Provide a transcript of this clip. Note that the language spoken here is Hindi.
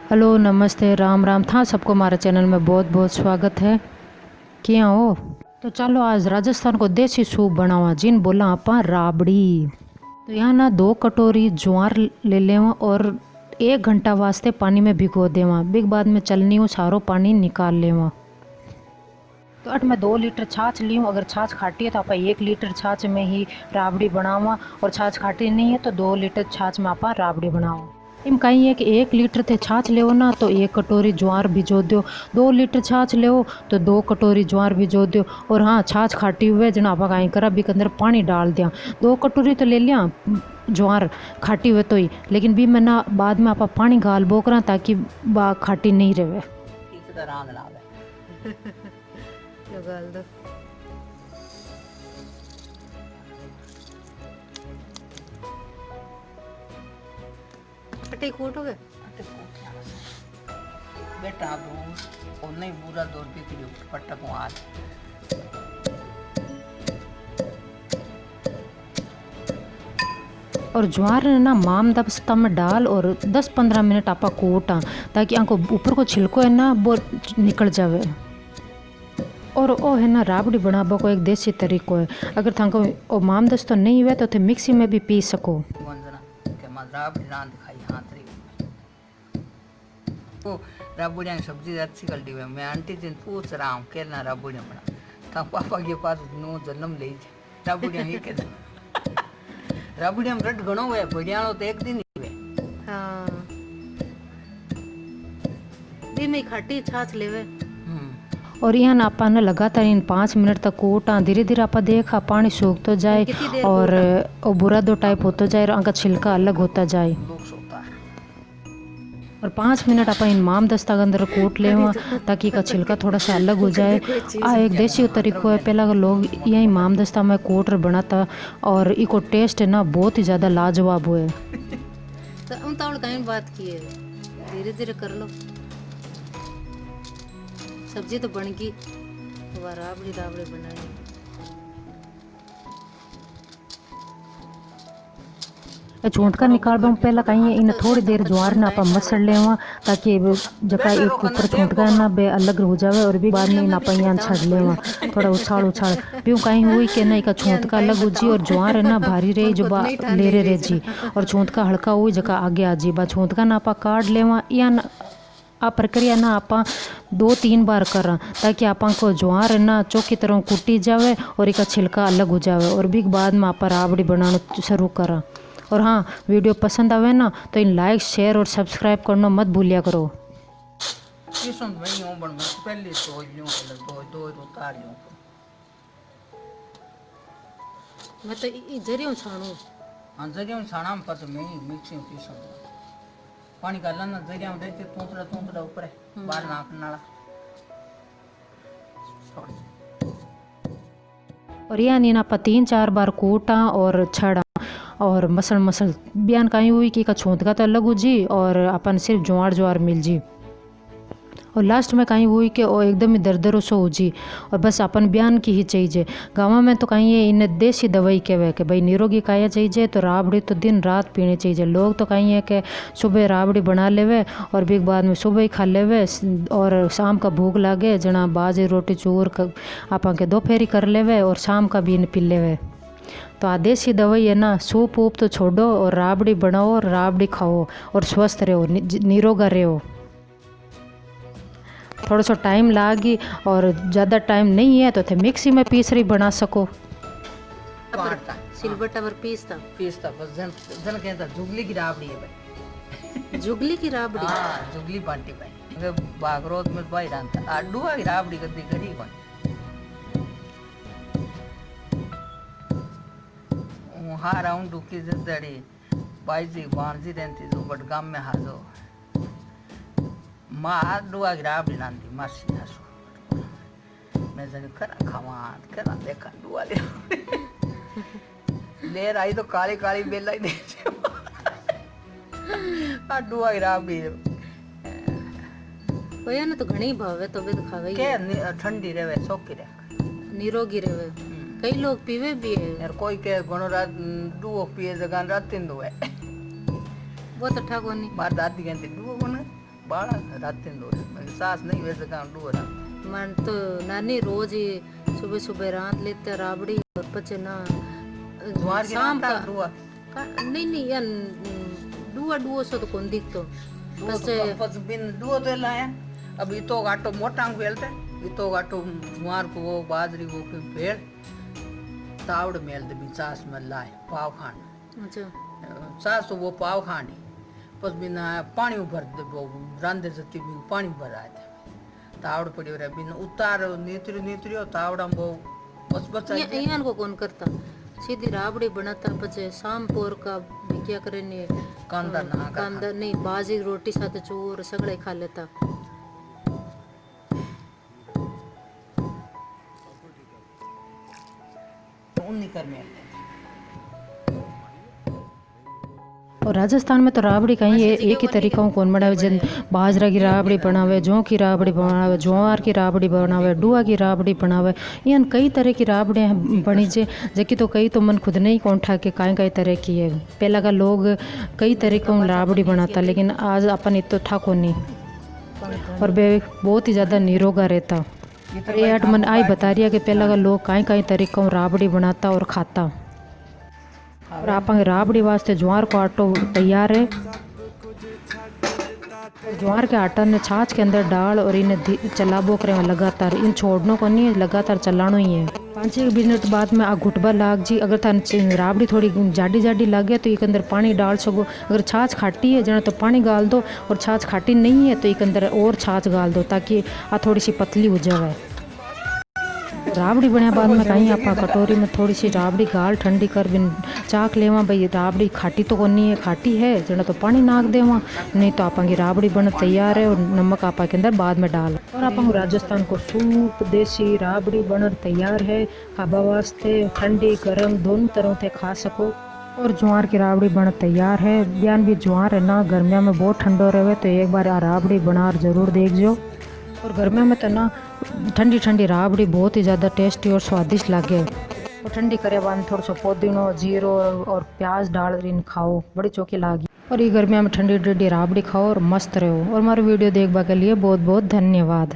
हेलो नमस्ते राम राम था सबको हमारे चैनल में बहुत बहुत स्वागत है। क्या हो? तो चलो आज राजस्थान को देसी सूप बनावा जिन बोला आपा राबड़ी। तो यहाँ ना 2 कटोरी ज्वार ले लेवा और 1 घंटा वास्ते पानी में भिगो देवा। बिग बाद में चलनी हो सारो पानी निकाल लेवा। तो अट मैं 2 लीटर छाछ ली हूँ। अगर छाछ खाटी है तो आप 1 लीटर छाछ में ही राबड़ी बनावा, और छाछ खाटी नहीं है तो 2 लीटर छाछ में आप राबड़ी बनावा। इम कहीं है कि 1 लीटर थे छाछ ले ना तो 1 कटोरी ज्वार भिजो दो। 2 लीटर छाछ ले तो 2 कटोरी ज्वार भिजो दो। और हाँ, छाछ खाटी हुए जना आप कहीं करा भी के अंदर पानी डाल दिया। 2 कटोरी तो ले लिया ज्वार खाटी हुए तो ही, लेकिन भी मैं ना बाद में आप पानी गाल बोकरा ताकि बा खाटी नहीं रहे। अटे कूटोगे? बेटा वो नहीं पूरा 2 रुपये किलो पट्टा को आज और ज्वार ना माम दबस्ता में डाल और 10-15 मिनट आपा कोटा ताकि आंको ऊपर को छिलको है ना वो निकल जावे। और ओ है ना राबड़ी बनाबो को एक देसी तरीको है। अगर थाको ओ माम दस्तो नहीं हुए तो थे मिक्सी में भी पी सको। वंदना के मैं राबड़ी रांध खाई हां तरी वो राबड़ी की सब्जी अच्छी कल्टी है। मैं आंटी जी पूछ रहा हूं के ना राबड़ी बना था पापा के पास नो जन्म ले राबड़ी ही के राबड़ी हम रट घणो है बढ़िया तो एक दिन ही है। हाँ भी मैं खाटी छाछ लेवे। और यहाँ ना आपा ना लगातार इन 5 मिनट तक कोटा धीरे धीरे आपा देखा पानी सूख तो जाए और बुरा दो टाइप होता जाए और आंका छिलका अलग होता जाए। और 5 मिनट आपा इन माम दस्ता के अंदर कोट लेवा ताकि का छिलका थोड़ा सा अलग हो जाए। एक देसी तरीको है। पहला लोग यही माम दस्ता में कोटर बनाता और इको टेस्ट है ना बहुत ही ज़्यादा लाजवाब हुए। तो कहीं बात की है, धीरे धीरे कर लो। सब्जी तो बन गई, राबड़ी राबड़ी बनाई। चूंटका निकाल पहला कहीं इन थोड़ी देर ज्वार ना आप मसल लेवा ताकि जका एक ऊपर चूंटका ना बे अलग हो जावे। और भी बाद में ना यहाँ छड़ लेवा थोड़ा उछाल उछाल भी कहीं हुई के ना का छूंटका अलग हो जी और ज्वार है ना भारी रही जो बा ले रहे जी और छूंटका हल्का हुई जका आगे आ जी बा छूंटका ना आप काट लेवा। या आ प्रक्रिया ना आप 2-3 बार करा ताकि आपा को ज्वार है ना चौकी तरह कुटी जावे और इसका छिलका अलग हो जावे। और भी बाद में आप राबड़ी बनाना शुरू करा। और हाँ, वीडियो पसंद आवे ना तो इन लाइक शेयर और सब्सक्राइब करना मत भूलिया करो। मैं तो जरियों छाणू। हाँ जरियों छाना में पर मैं मिक्सी में पीसूं पानी का लाना जरिया में देते तोंतरा ऊपर है बाहर नाक नाला। और यह नीना आप 3-4 बार कोटा और छड़ा और मसल बयान कहीं हुई कि का छूंदका तो अलग हो जी और अपन सिर्फ ज्वार मिल जी। और लास्ट में कहीं हुई कि वो एकदम ही दरदरो सो हो जी और बस अपन बयान की ही चाहिए। गाँव में तो कहीं ये इन्हें देसी दवाई कहवे कि भाई निरोगी काया चाहिए तो राबड़ी तो दिन रात पीनी चाहिए। लोग तो कहीं है कि सुबह राबड़ी बना लेवे और भी बाद में सुबह ही खा लेवे और शाम का भूख लागे जना बाजे रोटी चूर आप के दोपहरी कर लेवे और शाम का भी पी लेवे। तो आ देसी दवाई है ना, सूप वूप तो छोड़ो और राबड़ी बनाओ और राबड़ी खाओ और स्वस्थ रहो निरोगा रहो। थोड़ा सा टाइम लागी और ज़्यादा टाइम नहीं है तो थे मिक्सी में पीस रही बना सको। सिलबट्टा पर पीसता बस जन कहता जुगली की राबड़ी है भाई। जुगली की राबड़ी? हाँ जुगली बांटी भाई बागरोद में भाई डालता आडुआ की राबड़ी कदी करी बन हाँ राउंड डुकी जड़ी बाईजी बाणजी रहती जो बडगाम में हाजो माँ आडुआ की राबड़ी नांदी मासी हासो मैं जने करा खवात करा देखा डुआ ले आई तो काली काली बेला ही दे आडुआ की राबड़ी कोया ना तो घणी भावे तो भी तो खावे के ठंडी रहे सोकी रहे निरोगी रहे। कई लोग पीवे भी है यार कोई के घणो रात डुओ पिए जगह रात तीन दुए वो तो ठा कोनी मार दादी कहती डुओ कोने बाड़ा रात दो सास नहीं वैसे काम डूरा मन तो नानी रोज ही सुबह सुबह रात लेते राबड़ी और पचे ना ज्वार की शाम का डूआ नहीं नहीं यार डुआ डुओ सो तो कौन दिख तो बस बिन डूओ तो लाया अब इतो गाटो मोटा फेलते इतो गाटो ज्वार को वो बाजरी को फेल तावड़ मेल दे भी सास में लाए पाव खान अच्छा सास तो वो पाव खानी बस बिना पानी भर दे वो रांधे जती भी पानी भर आए थे तावड़ पड़ी रहे बिन उतार नीतरियो तावड़ा वो बस बस यहाँ को कौन करता सीधी राबड़ी बनाता पचे शाम पोर का भी क्या करे ने कांदा नहीं बाजी रोटी साथ चोर सगड़ा खा लेता उन्हीं कर मेल और राजस्थान में तो राबड़ी का ही एक ही तरीका कौन बनावे जन बाजरा की राबड़ी बनावे जौ की राबड़ी बनावे ज्वार की राबड़ी बनावे डुआ की राबड़ी बनावे इन कई तरह की राबड़ियाँ बनी जे जबकि तो कई तो मन खुद नहीं कौन ठा के कई तरह की है पहला का लोग कई तरीकों राबड़ी बनाता लेकिन आज अपन इतो ठाको नहीं और वे बहुत ही ज़्यादा निरोगा रहता ये हट मन आई बता रही है कि पहला का लोग कई तरीकों राबड़ी बनाता और खाता और आप राबड़ी वास्ते ज्वार को आटो तैयार है ज्वार के आटा ने छाछ के अंदर डाल और इन्हें चलाबो करे लगातार इन छोड़ने को नहीं है लगातार चलाना ही है 5-1 मिनट बाद में आ घुटबा लाग जी अगर थान राबड़ी थोड़ी जाडी जाडी लगे तो एक अंदर पानी डाल सको अगर छाछ खाटी है जना तो पानी गाल दो और छाछ खाटी नहीं है तो एक अंदर और छाछ गाल दो ताकि आ थोड़ी सी पतली हो जाए राबड़ी बनया बाद में कहीं आप कटोरी में थोड़ी सी राबड़ी गाल ठंडी कर बिन चाक लेवा भाई राबड़ी खाटी तो कोनी है खाटी है जना तो पानी नाक देवा नहीं तो आप राबड़ी बन तैयार है और नमक आप के अंदर बाद में डाल और आप राजस्थान को सूप देसी राबड़ी बन तैयार है खाबा वास्ते ठंडी गर्म दोनों तरह से खा सको और ज्वार की राबड़ी बन तैयार है बयान भी ज्वार है ना गर्मियों में बहुत ठंडो रहे तो एक बार आ राबड़ी बना जरूर देखो और गर्मियों में तो ना ठंडी ठंडी राबड़ी बहुत ही ज़्यादा टेस्टी और स्वादिष्ट लगे और ठंडी करे बाद थोड़ा सा पुदीनो जीरो और प्याज डाल इन खाओ बड़ी चौकी लागी और ये गर्मियों में ठंडी ठंडी राबड़ी खाओ और मस्त रहो और हमारे वीडियो देखने के लिए बहुत बहुत धन्यवाद।